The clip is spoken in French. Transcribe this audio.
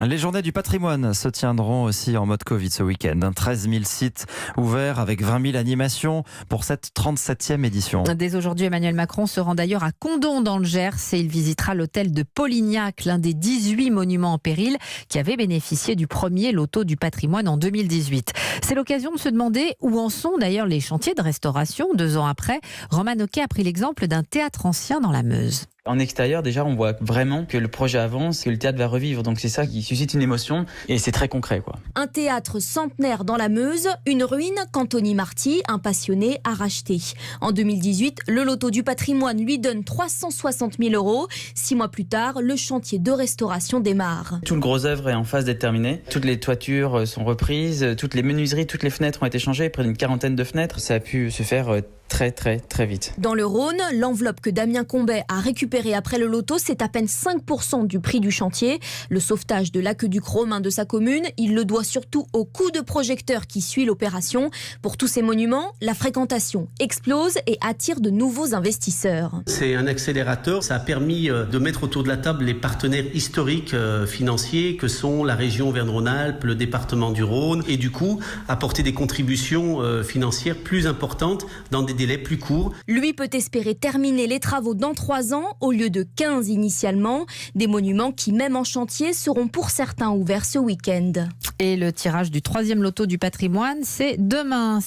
Les journées du patrimoine se tiendront aussi en mode Covid ce week-end. 13 000 sites ouverts avec 20 000 animations pour cette 37e édition. Dès aujourd'hui, Emmanuel Macron se rend d'ailleurs à Condom dans le Gers et il visitera l'hôtel de Polignac, l'un des 18 monuments en péril qui avait bénéficié du premier loto du patrimoine en 2018. C'est l'occasion de se demander où en sont d'ailleurs les chantiers de restauration. 2 ans après, Roman Oquet a pris l'exemple d'un théâtre ancien dans la Meuse. En extérieur, déjà, on voit vraiment que le projet avance, que le théâtre va revivre. Donc c'est ça qui suscite une émotion et c'est très concret, quoi. Un théâtre centenaire dans la Meuse, une ruine qu'Anthony Marty, un passionné, a racheté. En 2018, le loto du patrimoine lui donne 360 000 €. 6 mois plus tard, le chantier de restauration démarre. Tout le gros œuvre est en phase d'être terminé. Toutes les toitures sont reprises, toutes les menuiseries, toutes les fenêtres ont été changées, près d'une 40aine de fenêtres. Ça a pu se faire très vite. Dans le Rhône, l'enveloppe que Damien Combet a récupérée après le loto, c'est à peine 5% du prix du chantier. Le sauvetage de l'aqueduc romain de sa commune, il le doit surtout au coup de projecteur qui suit l'opération. Pour tous ces monuments, la fréquentation explose et attire de nouveaux investisseurs. C'est un accélérateur. Ça a permis de mettre autour de la table les partenaires historiques financiers que sont la région Auvergne-Rhône-Alpes, le département du Rhône et du coup apporter des contributions financières plus importantes dans des délais plus courts. Lui peut espérer terminer les travaux dans 3 ans au lieu de 15 initialement. Des monuments qui, même en chantier, seront pour certains ouverts ce week-end. Et le tirage du 3e loto du patrimoine, c'est demain.